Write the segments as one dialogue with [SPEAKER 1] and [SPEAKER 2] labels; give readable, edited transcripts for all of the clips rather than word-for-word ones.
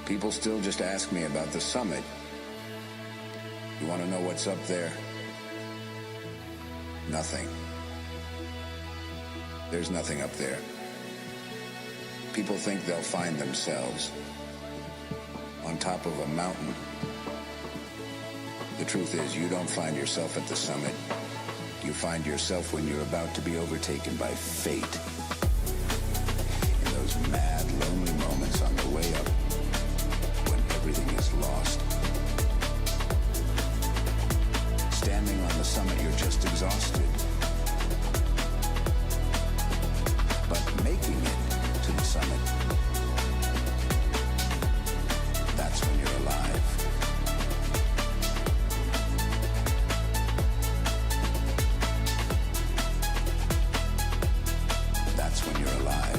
[SPEAKER 1] People still just ask me about the summit. You want to know what's up there? Nothing. There's nothing up there. People think they'll find themselves on top of a mountain. The truth is, you don't find yourself at the summit. You find yourself when you're about to be overtaken by fate. In those mad, lonely moments on the way up, when everything is lost. Standing on the summit, you're just exhausted. But making it to the summit, that's when you're alive. That's when you're alive.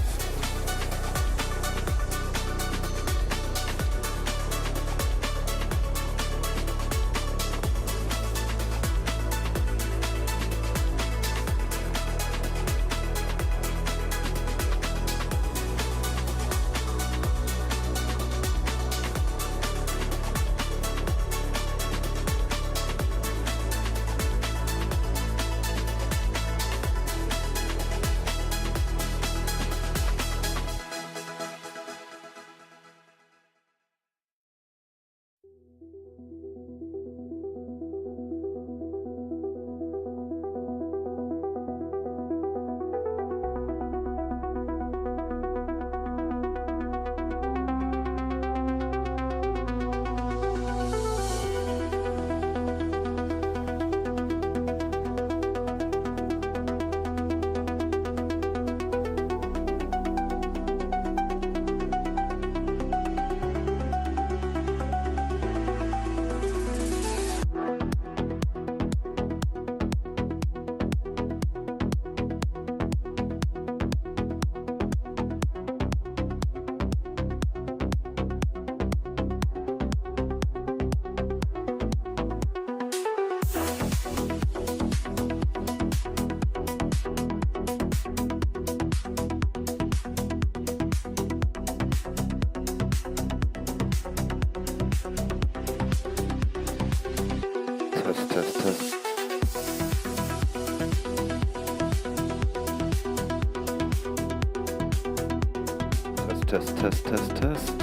[SPEAKER 2] Test. Test.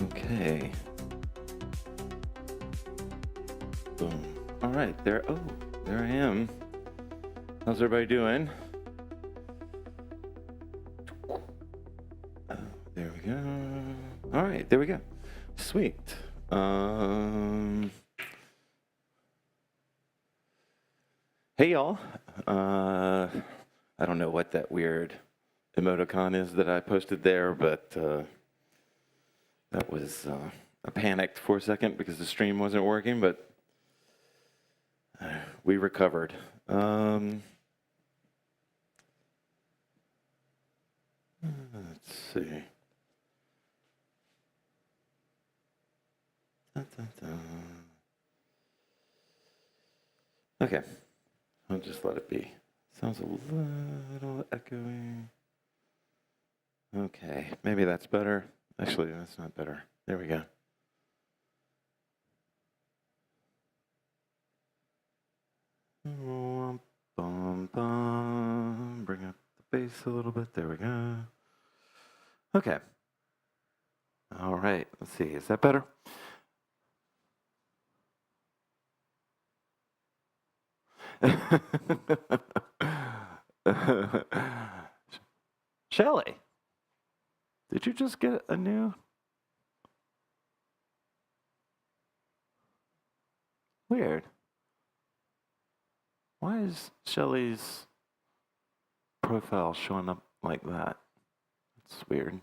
[SPEAKER 2] Okay. Boom. All right, there. Oh, there I am. How's everybody doing? Oh, there we go. All right, there we go. Sweet. Hey y'all, I don't know what that weird emoticon is that I posted there, but that was, I panicked for a second because the stream wasn't working, but we recovered. Let's see. Okay. I'll just let it be. Sounds a little echoey. Okay, maybe that's better. Actually, that's not better. There we go. Bring up the bass a little bit. There we go. Okay. All right, let's see. Is that better? Shelly, did you just get a new? Weird. Why is Shelly's profile showing up like that? It's weird.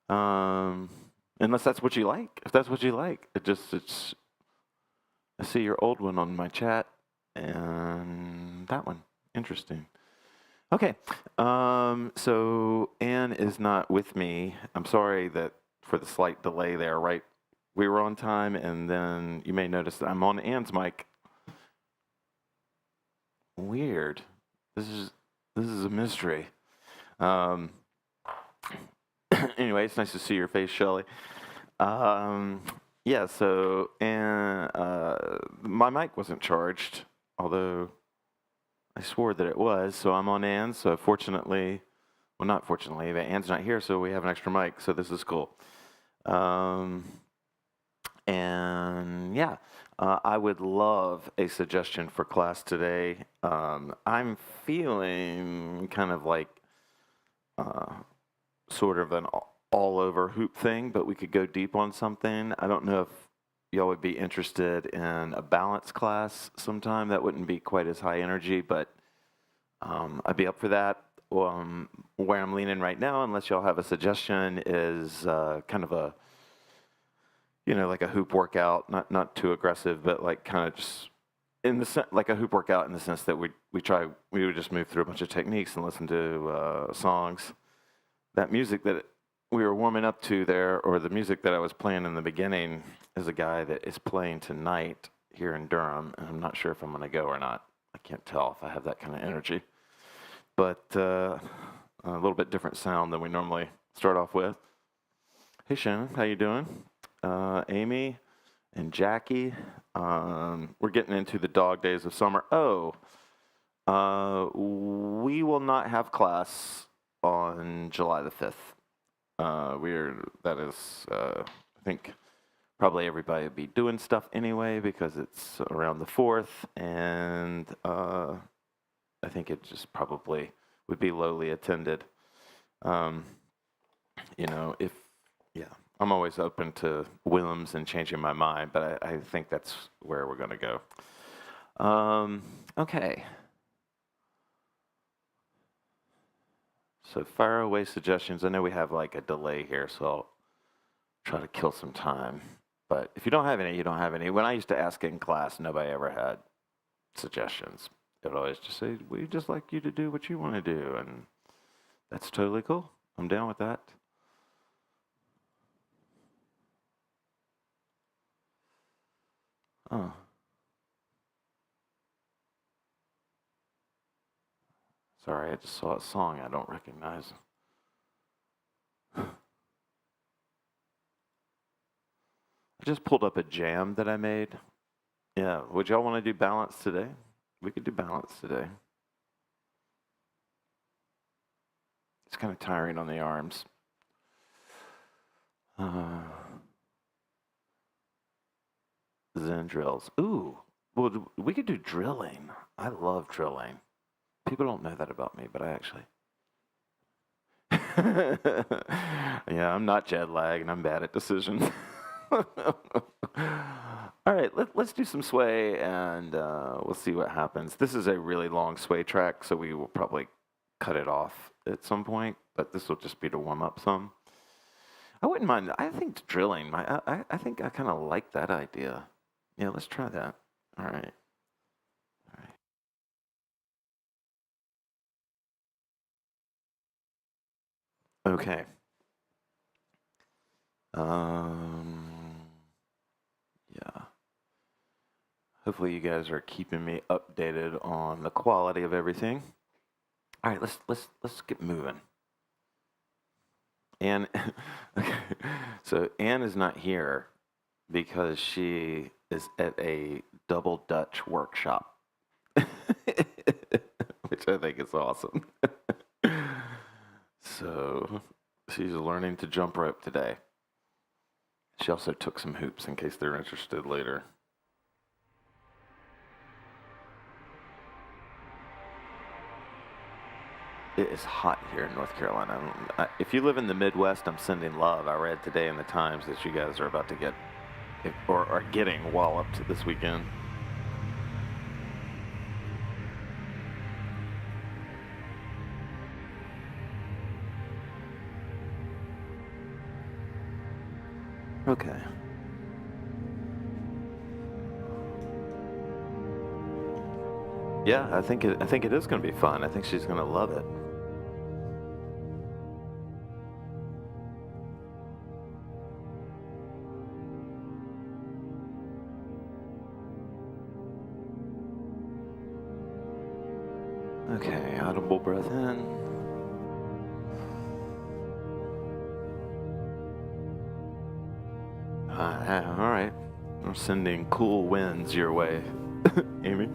[SPEAKER 2] Unless that's what you like. If that's what you like, it's. I see your old one on my chat. And that one. Interesting. Okay. So Anne is not with me. I'm sorry that for the slight delay there, right? We were on time, and then you may notice that I'm on Anne's mic. Weird. This is a mystery. Anyway, it's nice to see your face, Shelley. Yeah, so, and my mic wasn't charged, although I swore that it was, so I'm on Anne's, so fortunately, well, not fortunately, but Anne's not here, so we have an extra mic, so this is cool. And yeah, I would love a suggestion for class today. I'm feeling kind of like sort of an all over hoop thing, but we could go deep on something. I don't know if y'all would be interested in a balance class sometime. That wouldn't be quite as high energy, but I'd be up for that. Where I'm leaning right now, unless y'all have a suggestion, is kind of a, like a hoop workout, not too aggressive, but like kind of just in the like a hoop workout in the sense that we would just move through a bunch of techniques and listen to songs. That music that we were warming up to there, or the music that I was playing in the beginning, is a guy that is playing tonight here in Durham, and I'm not sure if I'm going to go or not. I can't tell if I have that kind of energy. But a little bit different sound than we normally start off with. Hey Shannon, how you doing? Amy and Jackie. We're getting into the dog days of summer. We will not have class on July the 5th. I think probably everybody will be doing stuff anyway because it's around the 4th, and I think it just probably would be lowly attended. I'm always open to whims and changing my mind, but I think that's where we're going to go. Okay. So fire away suggestions. I know we have like a delay here, so I'll try to kill some time. But if you don't have any, you don't have any. When I used to ask in class, nobody ever had suggestions. It would always just say, we just like you to do what you want to do. And that's totally cool. I'm down with that. Oh. Sorry, I just saw a song I don't recognize. I just pulled up a jam that I made. Yeah, would y'all want to do balance today? We could do balance today. It's kind of tiring on the arms. Zen drills. Ooh, well, we could do drilling. I love drilling. People don't know that about me, but I actually. Yeah, I'm not jet lagged, and I'm bad at decisions. All right, let's do some sway, and we'll see what happens. This is a really long sway track, so we will probably cut it off at some point, but this will just be to warm up some. I wouldn't mind. I think drilling. I think I kind of like that idea. Yeah, let's try that. All right. Okay. Yeah. Hopefully you guys are keeping me updated on the quality of everything. All right, let's get moving. Anne, okay. So Anne is not here because she is at a double Dutch workshop, which I think is awesome. So she's learning to jump rope today. She also took some hoops in case they're interested later. It is hot here in North Carolina. If you live in the Midwest, I'm sending love. I read today in the Times that you guys are about to get, or are getting walloped this weekend. Okay. Yeah, I think it is going to be fun. I think she's going to love it. Okay, audible breath in. All right. I'm sending cool winds your way, Amy.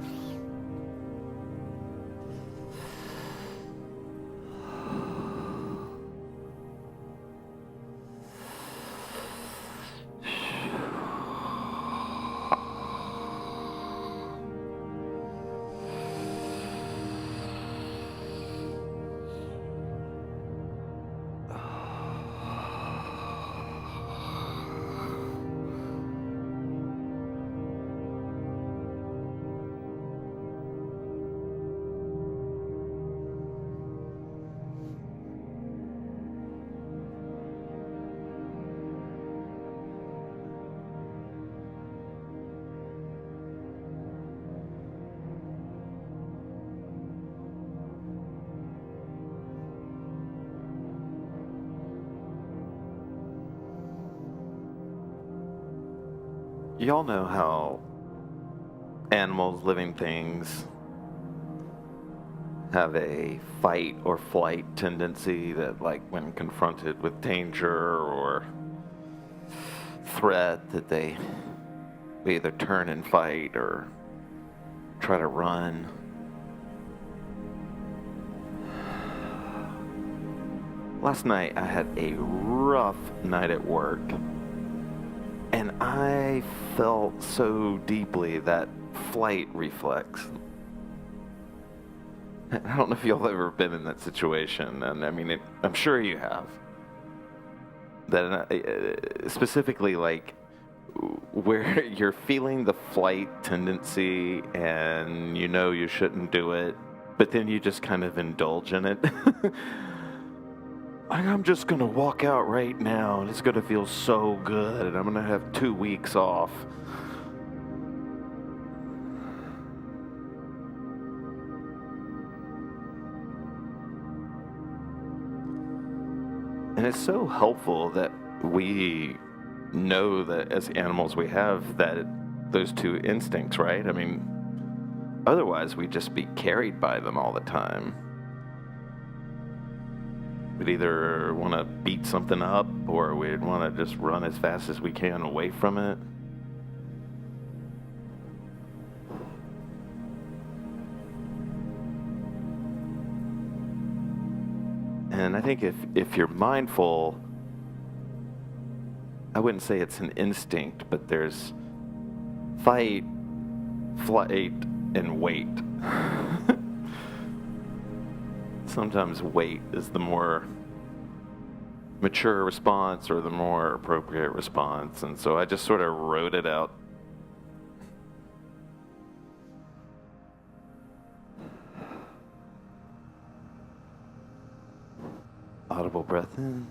[SPEAKER 2] Y'all know how animals, living things, have a fight or flight tendency that, like, when confronted with danger or threat, that they either turn and fight or try to run. Last night I had a rough night at work, and I felt so deeply that flight reflex. I don't know if y'all have ever been in that situation, and I mean, I'm sure you have. That specifically, like, where you're feeling the flight tendency and you know you shouldn't do it, but then you just kind of indulge in it. Like, I'm just gonna walk out right now and it's gonna feel so good and I'm gonna have 2 weeks off. And it's so helpful that we know that as animals we have those two instincts, right? I mean, otherwise we'd just be carried by them all the time. We'd either want to beat something up or we'd want to just run as fast as we can away from it. And I think if you're mindful, I wouldn't say it's an instinct, but there's fight, flight, and wait. Sometimes wait is the more mature response or the more appropriate response. And so I just sort of wrote it out. Audible breath in.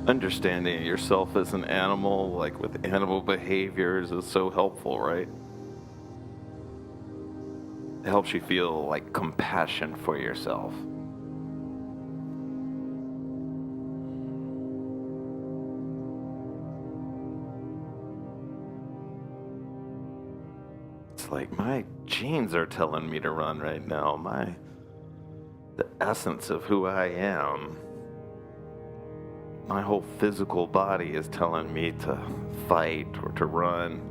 [SPEAKER 2] Understanding yourself as an animal, like with animal behaviors, is so helpful, right? It helps you feel like compassion for yourself. It's like my genes are telling me to run right now. The essence of who I am. My whole physical body is telling me to fight or to run.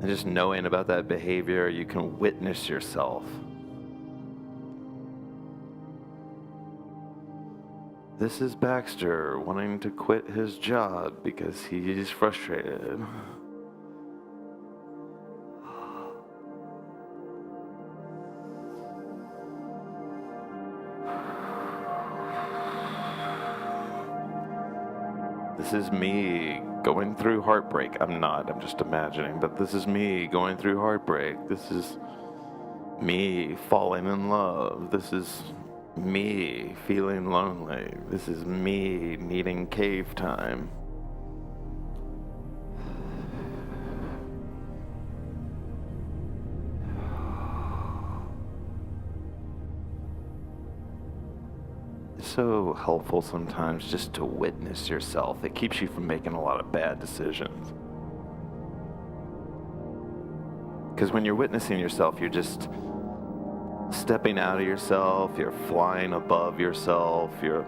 [SPEAKER 2] And just knowing about that behavior, you can witness yourself. This is Baxter wanting to quit his job because he's frustrated. This is me going through heartbreak. I'm just imagining, but this is me going through heartbreak. This is me falling in love. This is me feeling lonely. This is me needing cave time. so helpful sometimes just to witness yourself. It keeps you from making a lot of bad decisions. Because when you're witnessing yourself, you're just stepping out of yourself, you're flying above yourself, you're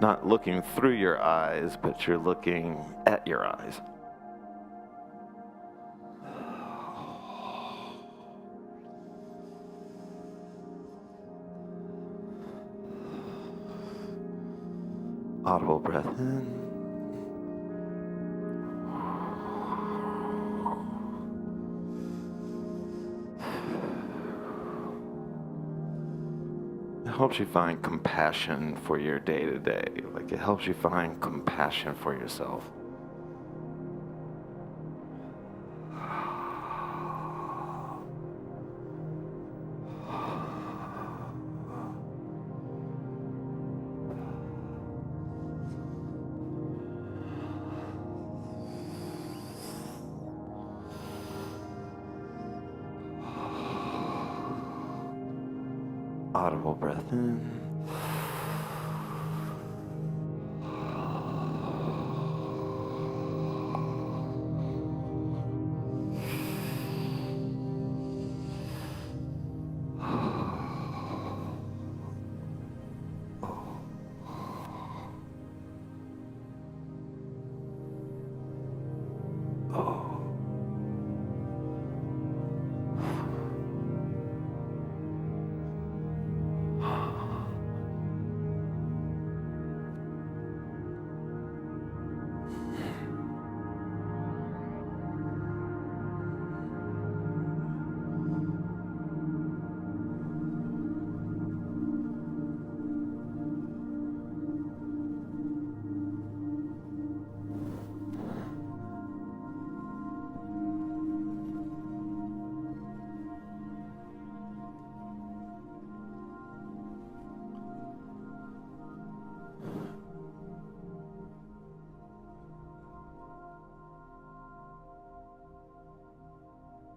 [SPEAKER 2] not looking through your eyes, but you're looking at your eyes. Audible breath in. It helps you find compassion for your day-to-day. Like, it helps you find compassion for yourself. Audible breath in.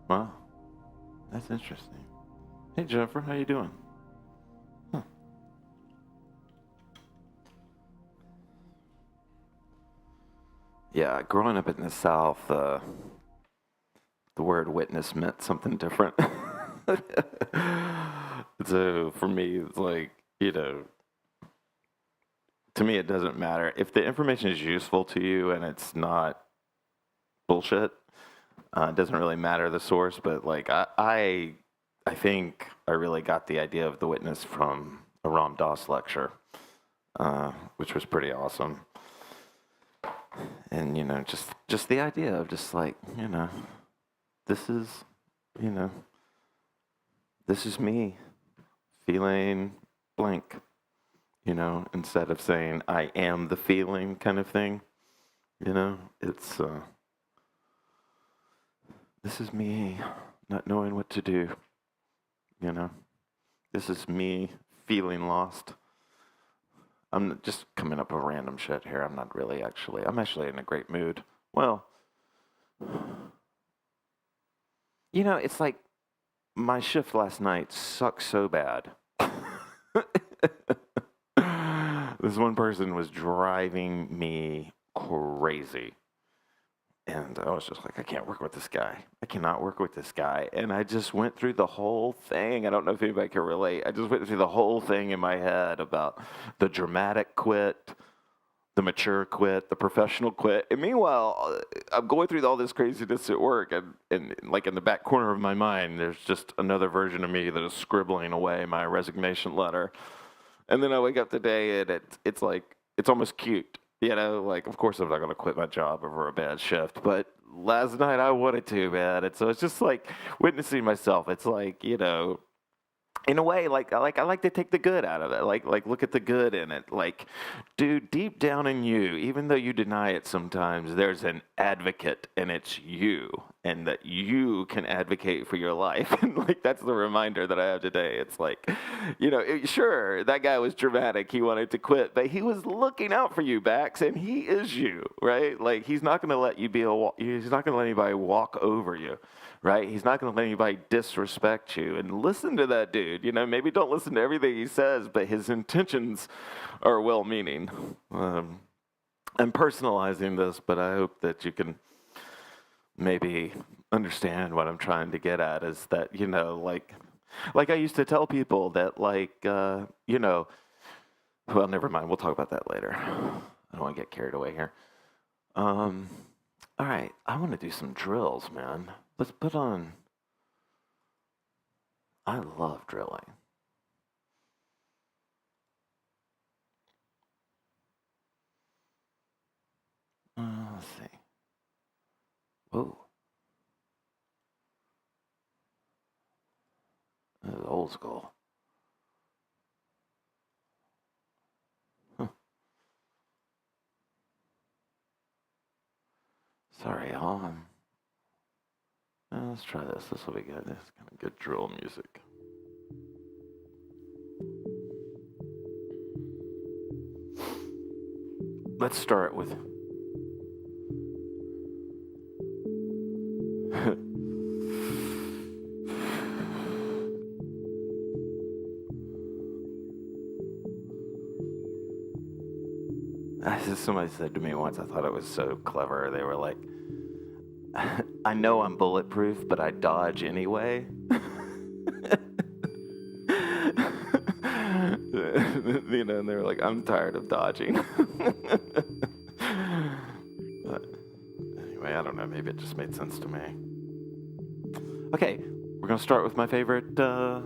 [SPEAKER 2] Wow, that's interesting. Hey Jennifer, how you doing? Huh. Yeah, growing up in the South, the word witness meant something different. So for me, it's like, to me it doesn't matter. If the information is useful to you and it's not bullshit, it doesn't really matter the source, but like I think I really got the idea of the witness from a Ram Dass lecture, which was pretty awesome. And just the idea of just like, this is, this is me feeling blank, instead of saying I am the feeling kind of thing, it's this is me not knowing what to do, This is me feeling lost. I'm just coming up with random shit here. I'm actually in a great mood. Well, it's like my shift last night sucked so bad. This one person was driving me crazy. And I was just like, I can't work with this guy. I cannot work with this guy. And I just went through the whole thing. I don't know if anybody can relate. I just went through the whole thing in my head about the dramatic quit, the mature quit, the professional quit. And meanwhile, I'm going through all this craziness at work. And like in the back corner of my mind, there's just another version of me that is scribbling away my resignation letter. And then I wake up today and it's like, it's almost cute. Like, of course I'm not going to quit my job over a bad shift, but last night I wanted to, man. And so it's just like witnessing myself. It's like, in a way, like I like to take the good out of it. Like look at the good in it. Like, dude, deep down in you, even though you deny it sometimes, there's an advocate and it's you. and that you can advocate for your life. And like, that's the reminder that I have today. It's like, sure, that guy was dramatic. He wanted to quit, but he was looking out for you, Bax, and he is you, right? Like, he's not going to let you he's not going to let anybody walk over you, right? He's not going to let anybody disrespect you. And listen to that dude. Maybe don't listen to everything he says, but his intentions are well-meaning. I'm personalizing this, but I hope that you can maybe understand what I'm trying to get at is that, like I used to tell people that, well, never mind. We'll talk about that later. I don't want to get carried away here. All right. I want to do some drills, man. Let's put on. I love drilling. Let's see. Whoa. This is old school. Huh. Sorry, y'all. Let's try this. This will be good. This is kind of good drill music. Let's start with. Somebody said to me once, I thought it was so clever. They were like, I know I'm bulletproof, but I dodge anyway. And they were like, I'm tired of dodging. But anyway, I don't know. Maybe it just made sense to me. Okay, we're going to start with my favorite drill,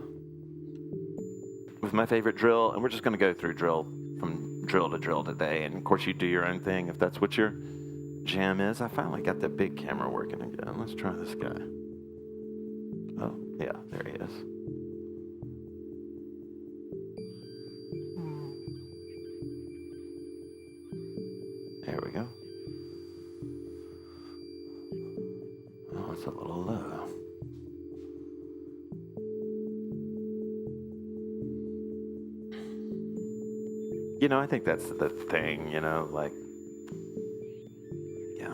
[SPEAKER 2] and we're just going to go through drill from drill to drill today. And of course, you do your own thing if that's what your jam is. I finally got the big camera working again. Let's try this guy. Oh, yeah, there he is. There we go. Oh, it's a little low. I think that's the thing, like, yeah.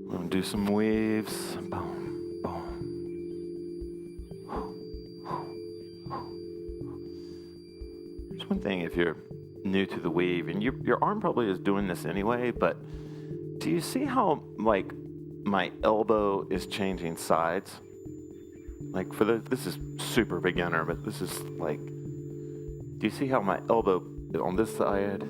[SPEAKER 2] I'm going to do some waves. Boom, boom. Just one thing, if you're new to the weave, and your arm probably is doing this anyway, but do you see how, like, my elbow is changing sides? Like, this is super beginner, but this is like, do you see how my elbow on this side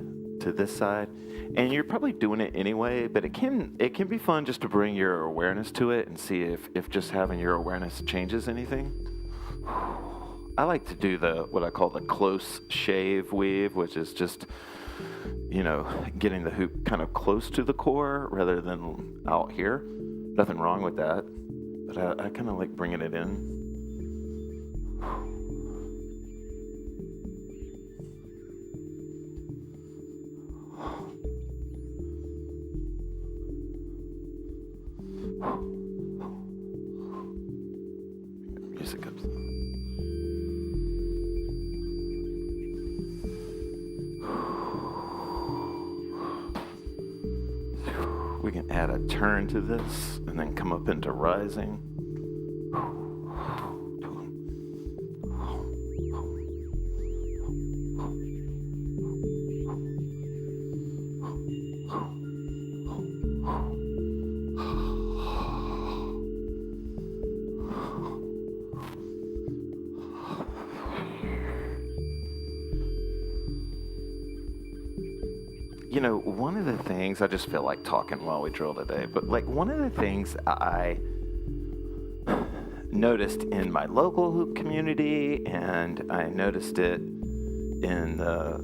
[SPEAKER 2] to this side? And you're probably doing it anyway, but it can be fun just to bring your awareness to it and see if just having your awareness changes anything. I like to do what I call the close shave weave, which is just, getting the hoop kind of close to the core rather than out here. Nothing wrong with that, but I kind of like bringing it in. Music up. We can add a turn to this and then come up into rising. One of the things, I just feel like talking while we drill today, but like one of the things I noticed in my local hoop community, and I noticed it in the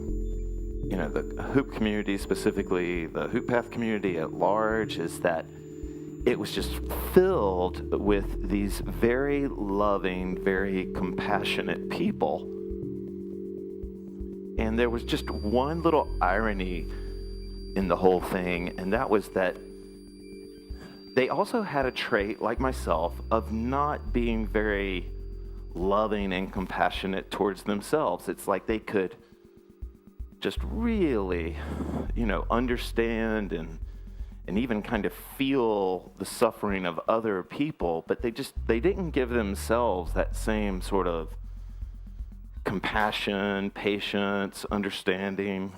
[SPEAKER 2] hoop community, specifically the HoopPath community at large, is that it was just filled with these very loving, very compassionate people And there was just one little irony in the whole thing, and that was that they also had a trait, like myself, of not being very loving and compassionate towards themselves. It's like they could just really, understand and even kind of feel the suffering of other people, but they didn't give themselves that same sort of compassion, patience, understanding.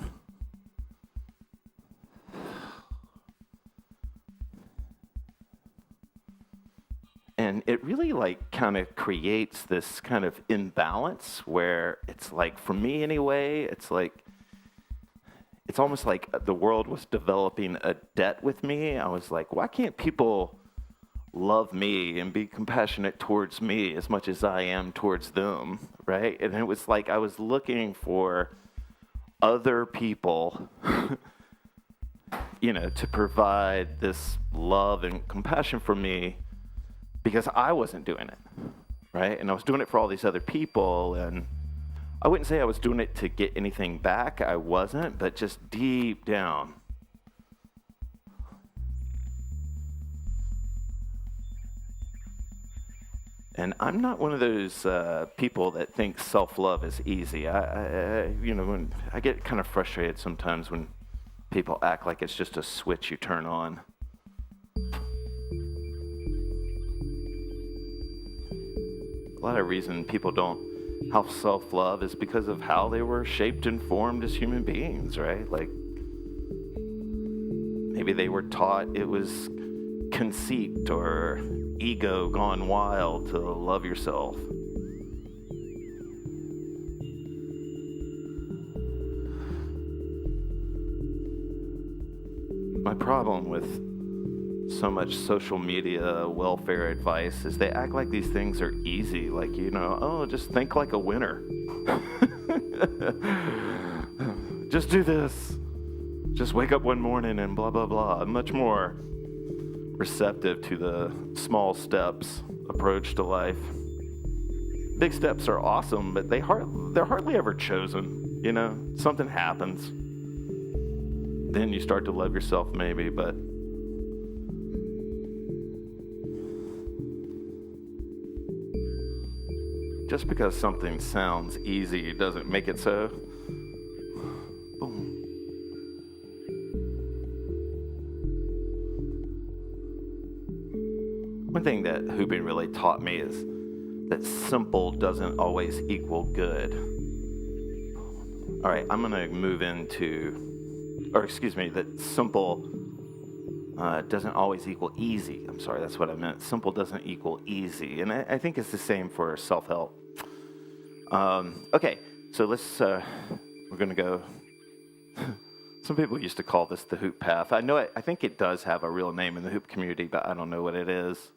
[SPEAKER 2] And it really kind of creates this kind of imbalance where it's like, for me anyway, it's almost like the world was developing a debt with me. I was like, why can't people love me and be compassionate towards me as much as I am towards them, right? And it was like I was looking for other people, to provide this love and compassion for me because I wasn't doing it, right? And I was doing it for all these other people, and I wouldn't say I was doing it to get anything back. I wasn't, but just deep down. And I'm not one of those people that think self-love is easy. When I get kind of frustrated sometimes when people act like it's just a switch you turn on. A lot of reason people don't have self-love is because of how they were shaped and formed as human beings, right? Like, maybe they were taught it was conceit or ego gone wild to love yourself. My problem with so much social media welfare advice is they act like these things are easy, like, just think like a winner. Just do this. Just wake up one morning and blah, blah, blah. I'm much more receptive to the small steps approach to life. Big steps are awesome, but they're hardly ever chosen. Something happens. Then you start to love yourself maybe, but just because something sounds easy doesn't make it so. Boom. One thing that hooping really taught me is that simple doesn't always equal good. All right, I'm going to move that simple doesn't always equal easy. I'm sorry, that's what I meant. Simple doesn't equal easy. And I think it's the same for self-help. Okay, so we're going to go. Some people used to call this the hoop path. I think it does have a real name in the hoop community, but I don't know what it is.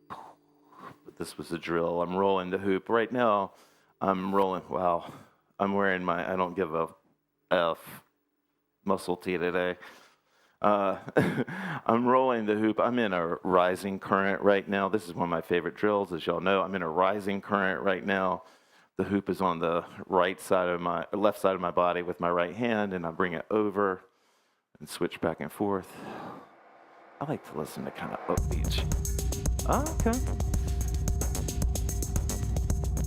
[SPEAKER 2] But this was a drill. I'm rolling the hoop. Right now, I'm rolling. Wow. I'm wearing my I don't give a F muscle tee today. I'm rolling the hoop. I'm in a rising current right now. This is one of my favorite drills, as y'all know. I'm in a rising current right now. The hoop is on the left side of my body with my right hand, and I bring it over and switch back and forth. I like to listen to kind of upbeats. Oh, okay.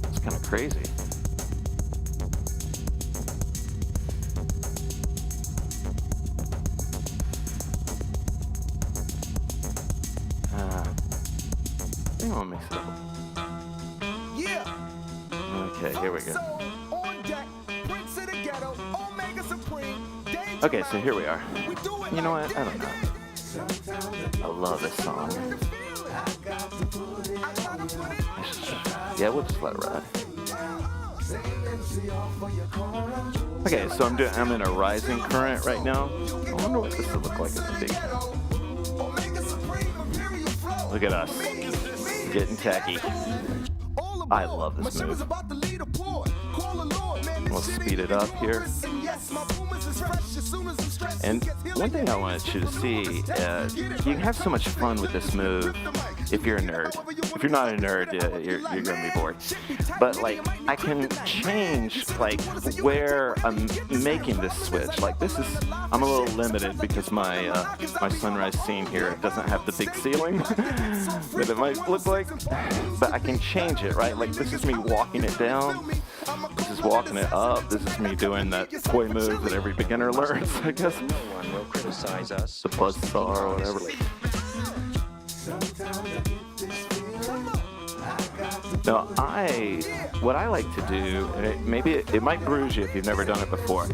[SPEAKER 2] It's kind of crazy. Hang on, mix it up. Okay, here we go. Okay, so here we are. You know what? I don't know. I love this song. Yeah, we'll just let it ride. Okay, so I'm in a rising current right now. I wonder what this will look like in the big. Look at us. Getting tacky. I love this move. We'll speed it up here. And one thing I wanted you to see, you can have so much fun with this move if you're a nerd. If you're not a nerd, you're gonna be bored. But like, I can change like where I'm making this switch. Like this is, I'm a little limited because my my sunrise scene here doesn't have the big ceiling that it might look like. But I can change it, right? Like this is me walking it down. This is walking it up. This is me doing that koi move that every beginner learns, I guess.
[SPEAKER 3] No one will criticize us.
[SPEAKER 2] The buzzsaw or whatever. Now, what I like to do, and maybe it might bruise you if you've never done it before,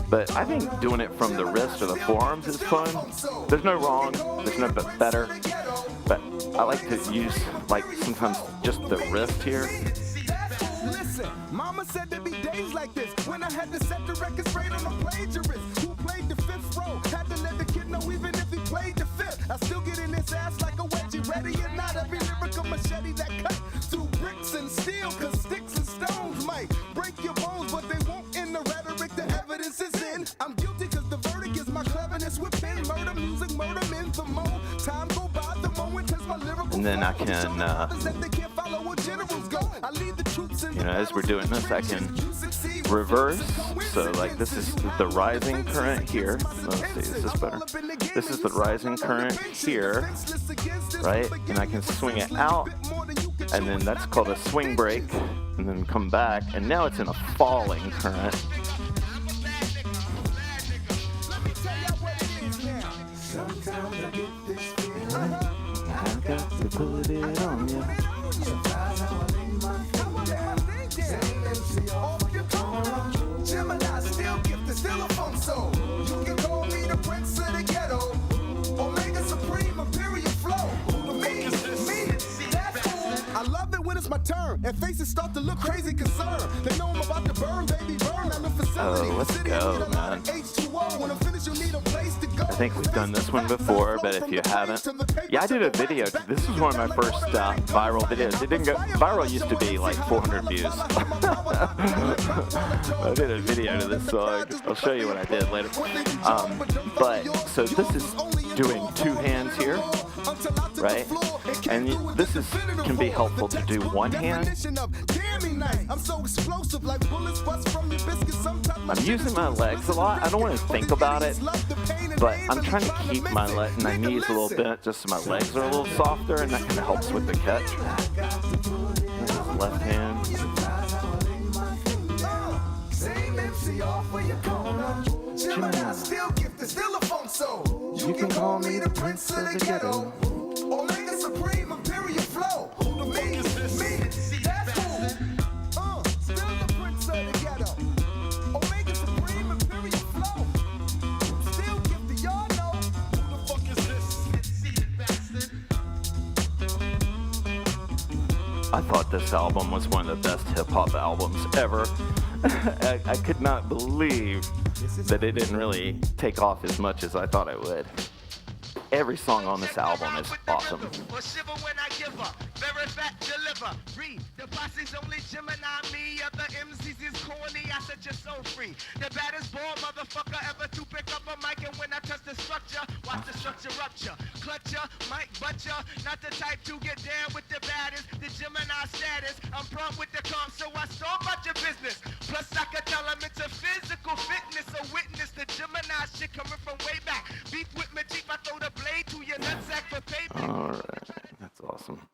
[SPEAKER 2] but I think doing it from the wrist or the forearms is fun. There's no wrong, there's no better, but I like to use, like, sometimes just the wrist here.
[SPEAKER 4] Listen, mama said there'd be days like this when I had to set the record straight on a plagiarist who played the fifth row. Had to let the kid know even if he played the fifth, I still get in his ass like a wedgie. Ready or not, every lyrical machete that cut through bricks and steel, cause sticks and stones might break your bones, but they won't in the rhetoric. The evidence is in. I'm guilty cause the verdict is my cleverness with pen. Murder music, murder men, the more time go by, the more intense my lyrical.
[SPEAKER 2] And then I can, you know, as we're doing this, I can reverse. So like this is the rising current here. Let's see, is this better? This is the rising current here, right? And I can swing it out, and then that's called a swing break, and then come back, and now it's in a falling current. I got to put it on you.
[SPEAKER 4] Gemini, still gifted, still a funk soul. You can call me the prince of the ghetto. Omega Supreme, imperial flow. Me, that's cool. I love it when it's my turn and faces start to look crazy concerned. They know I'm about to burn, baby, burn on the facility.
[SPEAKER 2] Oh, let's go, man.
[SPEAKER 4] When I'm finished, you'll need a place to go.
[SPEAKER 2] I think we've done this one before, but if you haven't, yeah, I did a video. This is one of my first viral videos. It didn't go viral. Used to be like 400 views. I did a video to this song. I'll show you what I did later. But so this is doing two hands here, right? And this is can be helpful to do one hand. I'm using my legs a lot. I don't want to think about it, but I'm trying to keep my knees a little bent just so my legs are a little softer, and that kind of helps with the catch. Left hand. Gemini,
[SPEAKER 4] still gifted, still a funk soul.
[SPEAKER 2] You can call me the prince of the ghetto.
[SPEAKER 4] Omega Supreme, imperial flow. Me, that's cool. Still the prince of the ghetto. Omega Supreme, imperial flow. Still gifted, y'all know. Who the fuck is this?
[SPEAKER 2] I thought this album was one of the best hip-hop albums ever. I could not believe that it didn't really take off as much as I thought it would. Every song on this album is awesome.
[SPEAKER 5] Very fat deliver. Read the posse's only Gemini. Me other MCs is corny. I set you so free. The baddest ball motherfucker ever to pick up a mic, and when I touch the structure, watch the structure rupture. Clutch ya, mic butcher. Not the type to get down with the baddest. The Gemini status. I'm prompt with the calm, so I start about your business. Plus I can tell them it's a physical fitness. A witness the Gemini shit coming from way back. Beef with me cheap. I throw the blade to your nutsack for payment.
[SPEAKER 2] All right, that's awesome.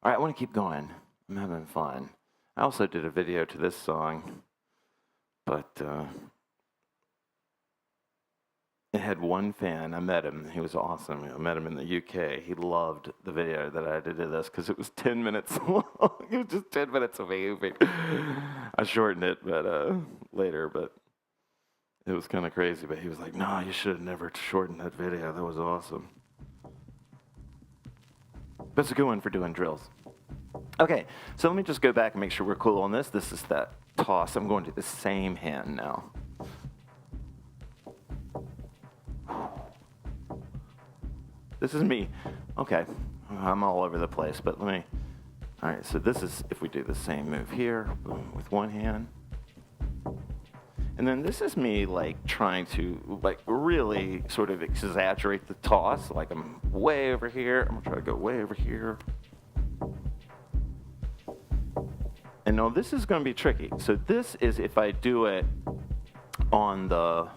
[SPEAKER 2] All right, I want to keep going. I'm having fun. I also did a video to this song, but it had one fan. I met him. He was awesome. I met him in the UK. He loved the video that I did to this because it was 10 minutes long. It was just 10 minutes of me. I shortened it later, but it was kind of crazy. But he was like, "No, you should have never shortened that video. That was awesome." That's a good one for doing drills. Okay, so let me just go back and make sure we're cool on this. This is that toss. I'm going to the same hand now. This is me. Okay, I'm all over the place, but let me... All right, so this is if we do the same move here, boom, with one hand. And then this is me like trying to like really sort of exaggerate the toss. Like I'm way over here. I'm gonna try to go way over here. And no, this is gonna be tricky. So this is if I do it on the,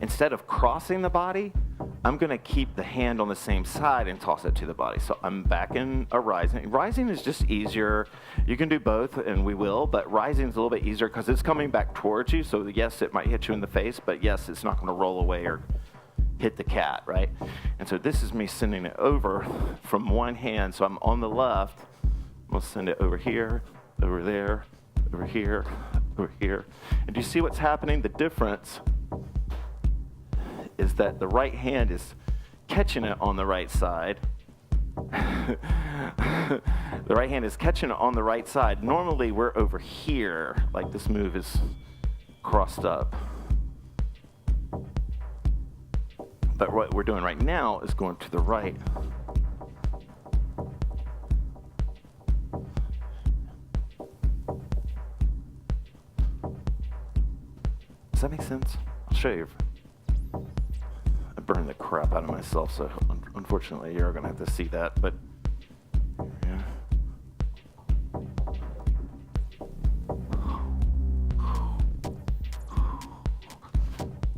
[SPEAKER 2] instead of crossing the body, I'm going to keep the hand on the same side and toss it to the body. So I'm back in a rising. Rising is just easier. You can do both, and we will, but rising is a little bit easier because it's coming back towards you. So yes, it might hit you in the face, but yes, it's not going to roll away or hit the cat, right? And so this is me sending it over from one hand. So I'm on the left. I'm going to send it over here, over there, over here, over here. And do you see what's happening? The difference is that the right hand is catching it on the right side. The right hand is catching it on the right side. Normally we're over here, like this move is crossed up. But what we're doing right now is going to the right. Does that make sense? I'll show you. I burned the crap out of myself, so unfortunately you're going to have to see that, but yeah.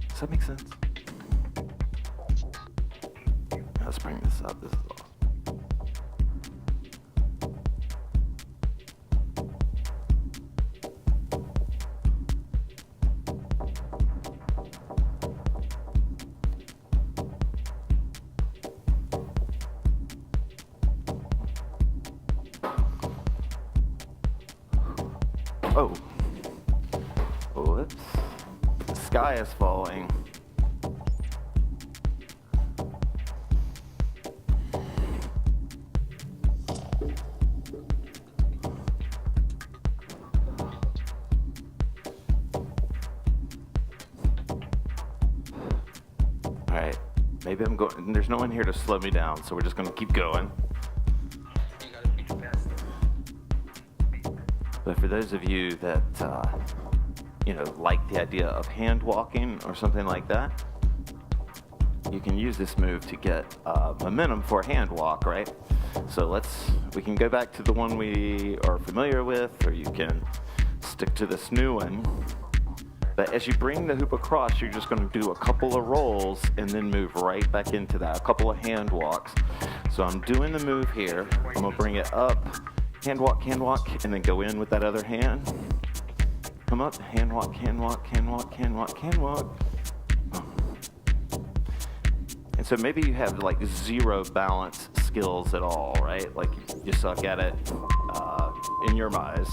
[SPEAKER 2] Does that make sense? Let's bring this up. This is awesome. Oh. Whoops. The sky is falling. All right. Maybe I'm going. There's no one here to slow me down, so we're just going to keep going. But for those of you that, like the idea of hand walking or something like that, you can use this move to get momentum for a hand walk, right? So we can go back to the one we are familiar with, or you can stick to this new one. But as you bring the hoop across, you're just going to do a couple of rolls and then move right back into that, a couple of hand walks. So I'm doing the move here. I'm going to bring it up. Hand walk, and then go in with that other hand. Come up, hand walk, hand walk, hand walk, hand walk, hand walk. And so maybe you have like zero balance skills at all, right? Like you suck at it in your eyes.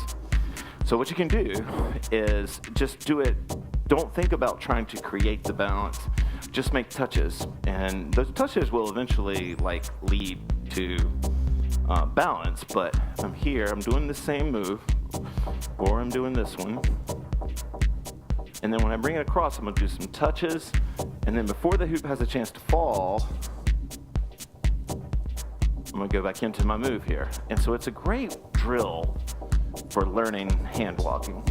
[SPEAKER 2] So what you can do is just do it. Don't think about trying to create the balance. Just make touches, and those touches will eventually lead to balance, but I'm here, I'm doing the same move, or I'm doing this one, and then when I bring it across, I'm going to do some touches, and then before the hoop has a chance to fall, I'm going to go back into my move here. And so it's a great drill for learning hand walking.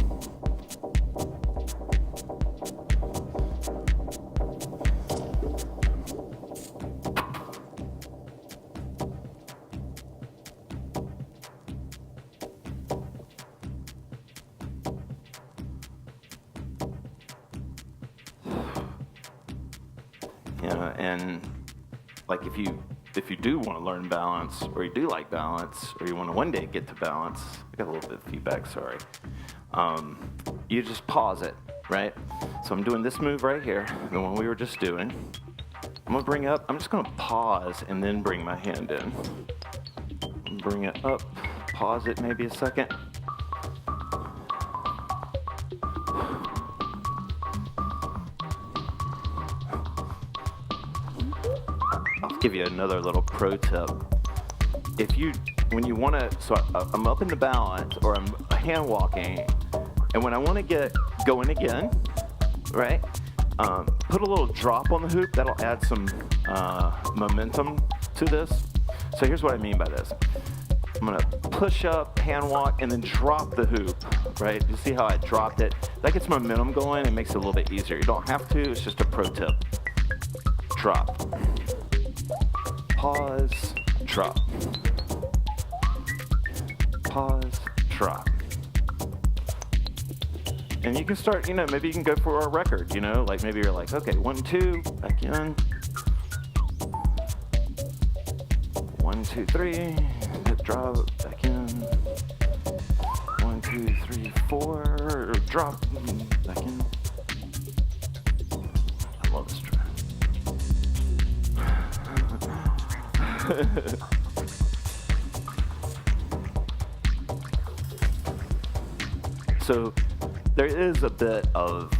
[SPEAKER 2] And like if you do want to learn balance, or you do like balance, or you want to one day get to balance, I got a little bit of feedback, sorry. You just pause it, right? So I'm doing this move right here, the one we were just doing. I'm gonna bring it up, I'm just gonna pause and then bring my hand in. Bring it up, pause it maybe a second. Give you another little pro tip. When you want to, so I'm up in the balance, or I'm hand walking, and when I want to get going again, right, put a little drop on the hoop. That'll add some momentum to this. So here's what I mean by this. I'm gonna push up, hand walk, and then drop the hoop, right? You see how I dropped it? That gets momentum going and makes it a little bit easier. You don't have to, it's just a pro tip. Drop. Pause, drop. Pause, drop. And you can start, maybe you can go for a record, like maybe you're like, okay, 1, 2, back in. 1, 2, 3, drop, back in. 1, 2, 3, 4, drop, back in. I love this track. So there is a bit of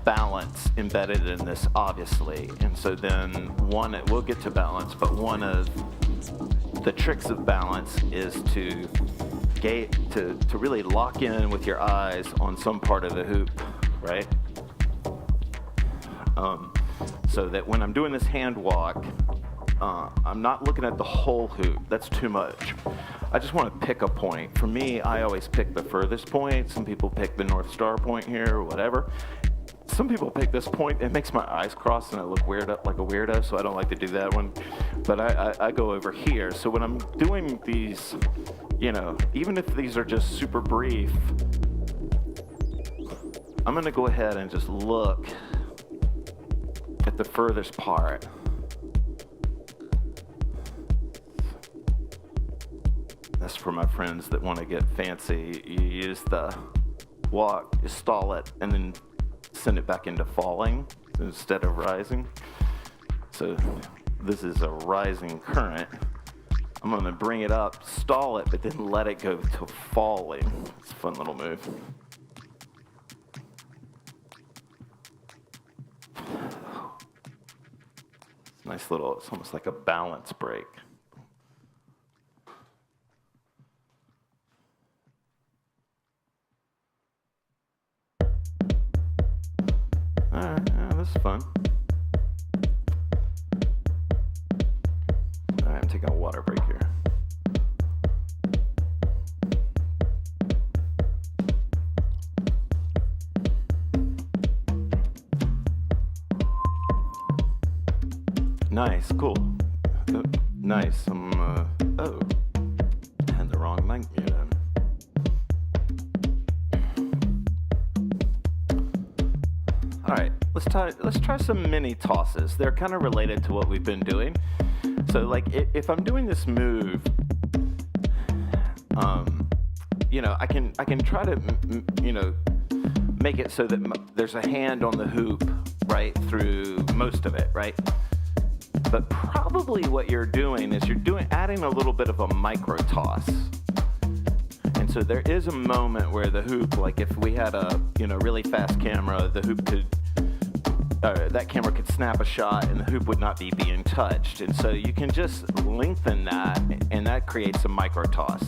[SPEAKER 2] balance embedded in this, obviously. And so then we'll get to balance, but one of the tricks of balance is to really lock in with your eyes on some part of the hoop, right? So that when I'm doing this hand walk, I'm not looking at the whole hoop. That's too much. I just want to pick a point. For me, I always pick the furthest point. Some people pick the North Star point here or whatever. Some people pick this point. It makes my eyes cross and I look weird like a weirdo, so I don't like to do that one. But I go over here. So when I'm doing these, even if these are just super brief, I'm going to go ahead and just look at the furthest part. That's for my friends that want to get fancy. You use the walk, you stall it, and then send it back into falling instead of rising. So this is a rising current. I'm going to bring it up, stall it, but then let it go to falling. It's a fun little move. It's nice little, it's almost like a balance break. Alright, this is fun. Alright, I'm taking a water break here. Nice, cool. Nice, I had the wrong mic muted. All right, let's try some mini tosses. They're kind of related to what we've been doing. So like if I'm doing this move, I can try to make it so that there's a hand on the hoop right through most of it, right? But probably what you're doing is adding a little bit of a micro toss. And so there is a moment where the hoop, like if we had a really fast camera, the hoop that camera could snap a shot and the hoop would not be being touched. And so you can just lengthen that, and that creates a micro toss.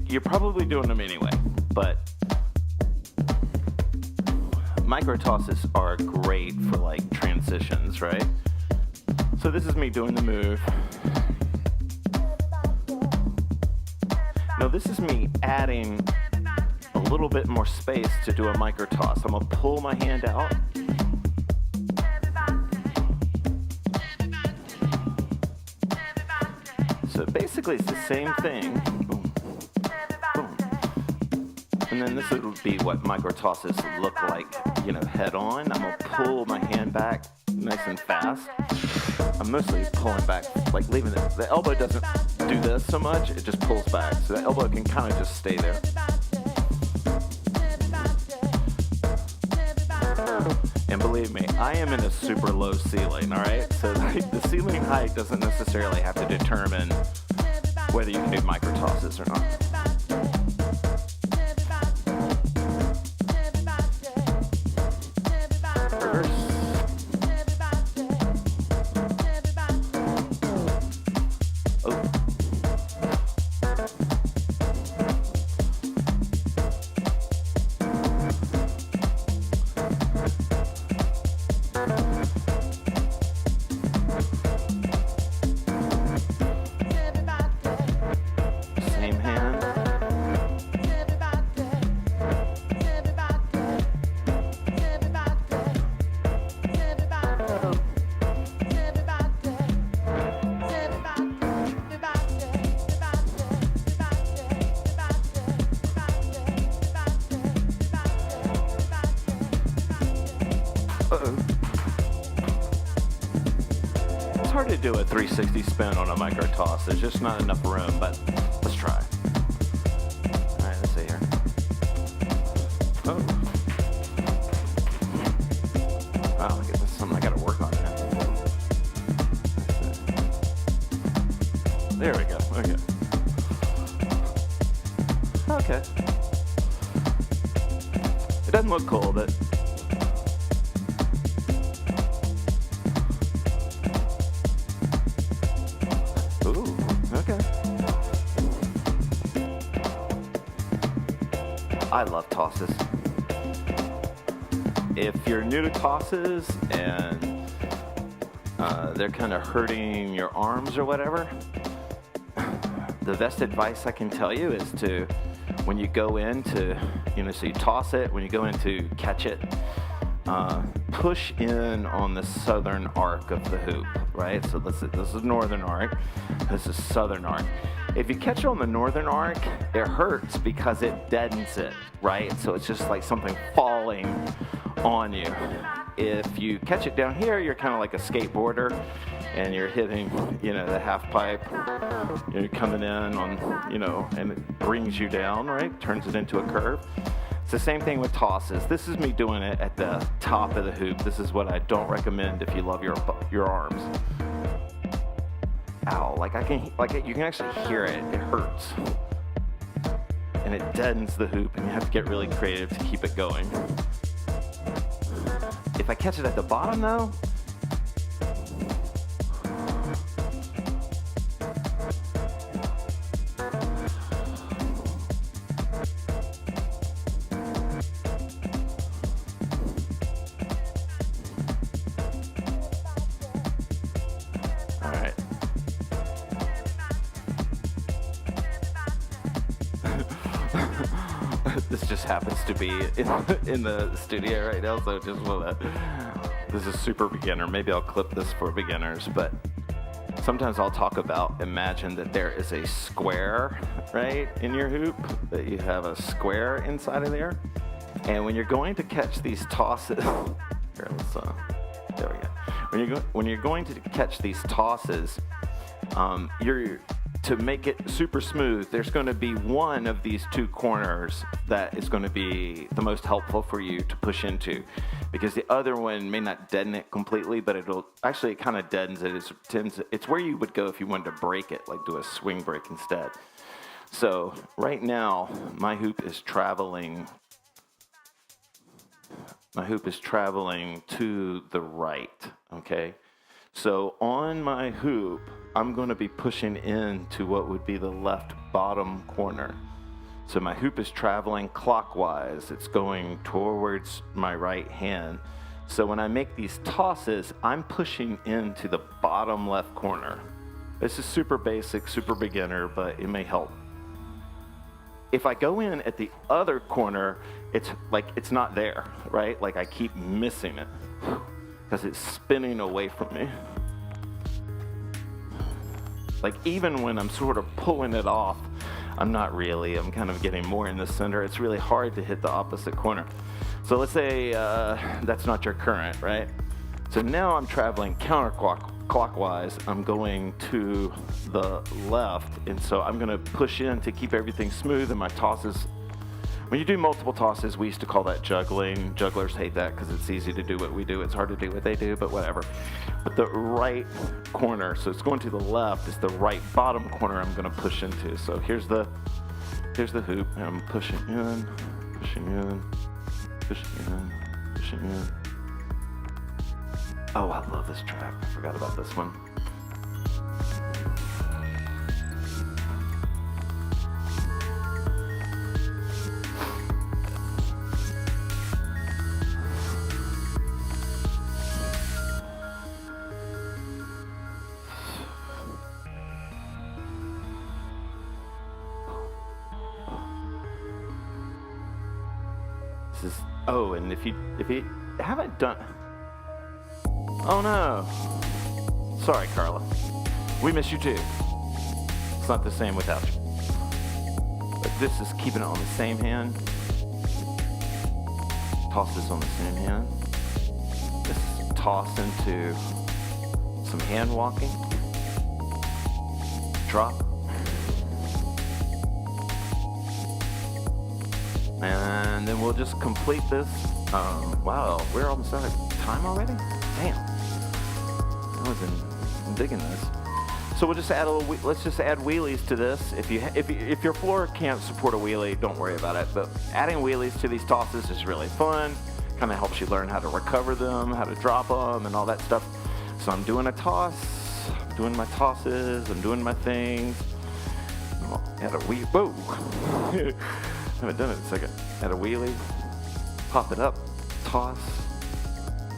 [SPEAKER 2] You're probably doing them anyway, but micro tosses are great for like transitions, right? So this is me doing the move. Now this is me adding a little bit more space to do a micro toss. I'm gonna pull my hand out. So basically it's the same thing. Boom, boom. And then this would be what micro tosses look like, head on. I'm gonna pull my hand back nice and fast. I'm mostly pulling back, like leaving it. The elbow doesn't do this so much, it just pulls back. So the elbow can kind of just stay there. And believe me, I am in a super low ceiling, all right? So like, the ceiling height doesn't necessarily have to determine whether you can do micro tosses or not. hard to do a 360 spin on a micro toss. There's just not enough room, but let's try. All right, let's see here. Oh. Wow, I guess that's something I got to work on now. There we go. Okay. Okay. It doesn't look cool, but ooh, okay. I love tosses. If you're new to tosses and they're kind of hurting your arms or whatever, the best advice I can tell you is to, when you go in to, so you toss it, when you go in to catch it, push in on the southern arc of the hoop, right? So this is northern arc, this is southern arc. If you catch it on the northern arc, it hurts because it deadens it, right? So it's just like something falling on you. If you catch it down here, you're kind of like a skateboarder, and you're hitting, the half pipe. You're coming in on, and it brings you down, right? Turns it into a curve. It's the same thing with tosses. This is me doing it at the top of the hoop. This is what I don't recommend if you love your arms. Ow! You can actually hear it. It hurts, and it deadens the hoop, and you have to get really creative to keep it going. If I catch it at the bottom, though. All right. This just happens to be in the studio right now, so just this is super beginner. Maybe I'll clip this for beginners, but sometimes I'll talk about, imagine that there is a square, right, in your hoop, that you have a square inside of there. And when you're going to catch these tosses, here, there we go. When you're going to catch these tosses, to make it super smooth, there's going to be one of these two corners that is going to be the most helpful for you to push into, because the other one may not deaden it completely, but it kind of deadens it. It's where you would go if you wanted to break it, like do a swing break instead. So right now, my hoop is traveling to the right, okay? So on my hoop, I'm going to be pushing into what would be the left bottom corner. So my hoop is traveling clockwise. It's going towards my right hand. So when I make these tosses, I'm pushing into the bottom left corner. This is super basic, super beginner, but it may help. If I go in at the other corner, it's not there, right? Like I keep missing it because it's spinning away from me. Like even when I'm sort of pulling it off, I'm not really. I'm kind of getting more in the center. It's really hard to hit the opposite corner. So let's say that's not your current, right? So now I'm traveling counterclockwise. I'm going to the left, and so I'm going to push in to keep everything smooth. And my tosses, when you do multiple tosses, we used to call that juggling. Jugglers hate that because it's easy to do what we do. It's hard to do what they do, but whatever. But the right corner, so it's going to the left, is the right bottom corner I'm going to push into. So here's the hoop, and I'm pushing in, pushing in, pushing in, pushing in. Oh, I love this track. I forgot about this one. This is, oh, and if you haven't done, oh no, sorry Carla, we miss you too. It's not the same without you. But this is keeping it on the same hand. Toss this on the same hand. This is toss into some hand walking, drop, and then we'll just complete this. Wow, we're almost out of time already? Damn. I wasn't digging this. So we'll just add let's just add wheelies to this. If your floor can't support a wheelie, don't worry about it. But adding wheelies to these tosses is really fun. Kind of helps you learn how to recover them, how to drop them, and all that stuff. So I'm doing a toss, I'm doing my tosses, I'm doing my things. Oh, add a whoa. Haven't done it in a second. Add a wheelie, pop it up, toss,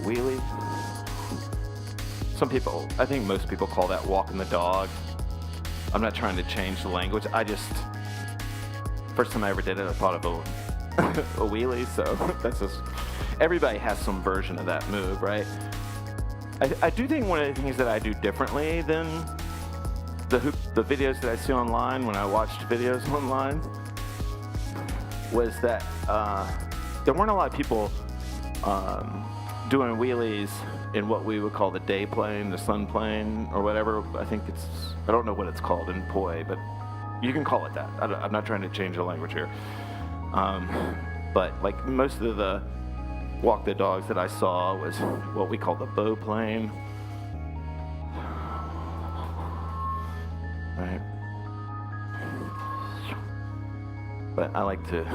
[SPEAKER 2] wheelie. Some people, I think most people call that walking the dog. I'm not trying to change the language. First time I ever did it, I thought of a wheelie, so that's just, everybody has some version of that move, right? I do think one of the things that I do differently than the videos that I see online when I watched videos online was that there weren't a lot of people doing wheelies in what we would call the day plane, the sun plane, or whatever. I don't know what it's called in Poi, but you can call it that. I'm not trying to change the language here. But like most of the walk the dogs that I saw was what we call the bow plane. Right. But I like to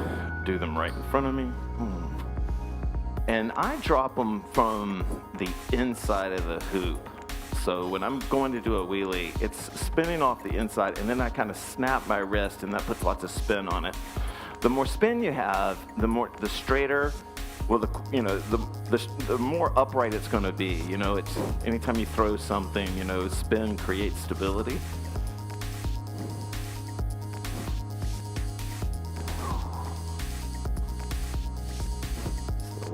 [SPEAKER 2] do them right in front of me. And I drop them from the inside of the hoop. So when I'm going to do a wheelie, it's spinning off the inside, and then I kind of snap my wrist, and that puts lots of spin on it. The more spin you have, the straighter, well, the more upright it's going to be. You know, it's anytime you throw something, spin creates stability.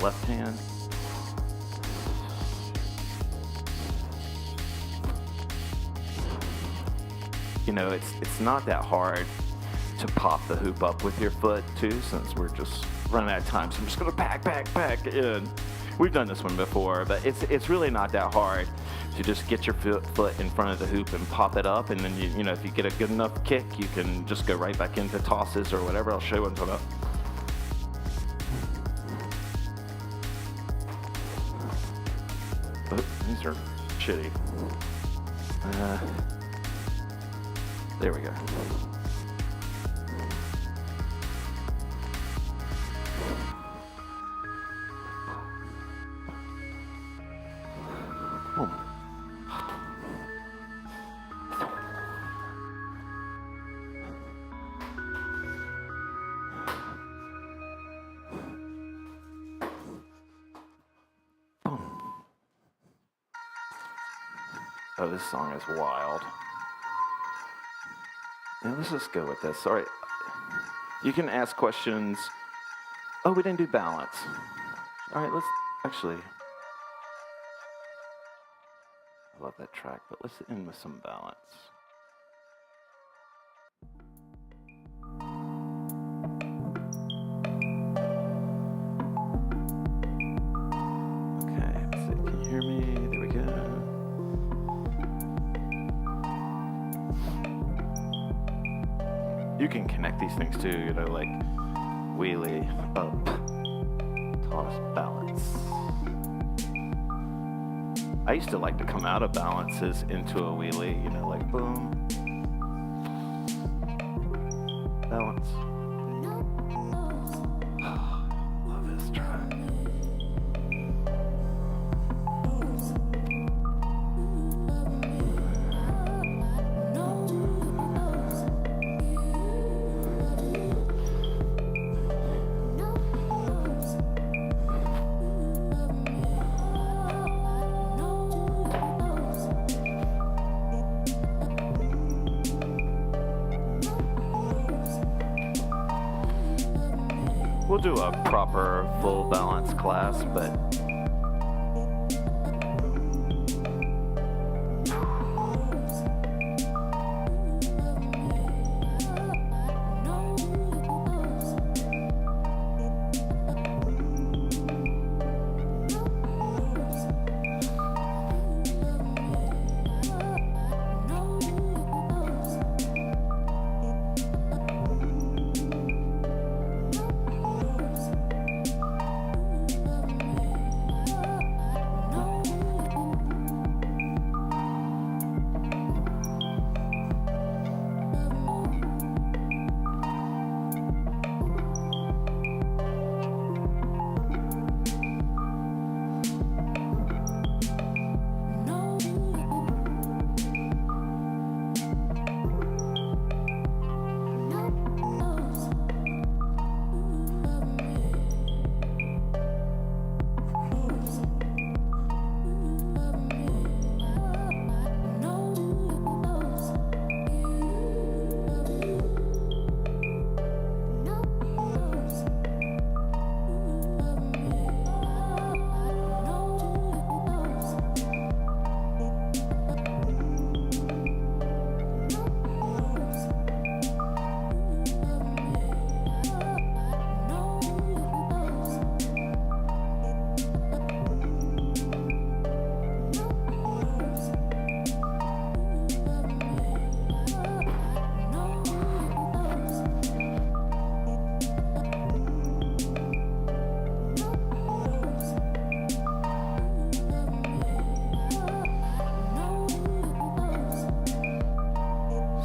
[SPEAKER 2] Left hand. It's not that hard to pop the hoop up with your foot too, since we're just running out of time. So I'm just gonna pack in. We've done this one before, but it's really not that hard to just get your foot in front of the hoop and pop it up, and then if you get a good enough kick, you can just go right back into tosses or whatever. I'll show you what I'm talking about. Oh, these are shitty. There we go. Oh, this song is wild. Yeah, let's just go with this. All right. You can ask questions. Oh, we didn't do balance. All right, let's actually. I love that track, but let's end with some balance. Okay, let's see. Can you hear me? There we go. You can connect these things too, like wheelie, up, toss, balance. I used to like to come out of balances into a wheelie, like boom, balance. Love this track. We'll do a proper full balance class, but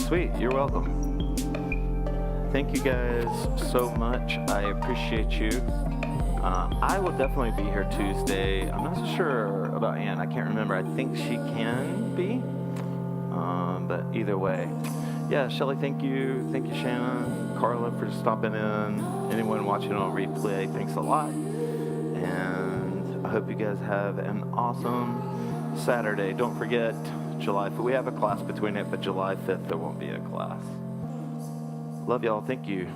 [SPEAKER 2] Sweet. You're welcome. Thank you guys so much. I appreciate you. I will definitely be here Tuesday. I'm not sure about Ann. I can't remember. I think she can be. But either way. Yeah, Shelly, thank you. Thank you, Shannon. Carla, for stopping in. Anyone watching on replay, thanks a lot. And I hope you guys have an awesome Saturday. Don't forget, July 5th. We have a class between it, but July 5th, there won't be a class. Love y'all. Thank you.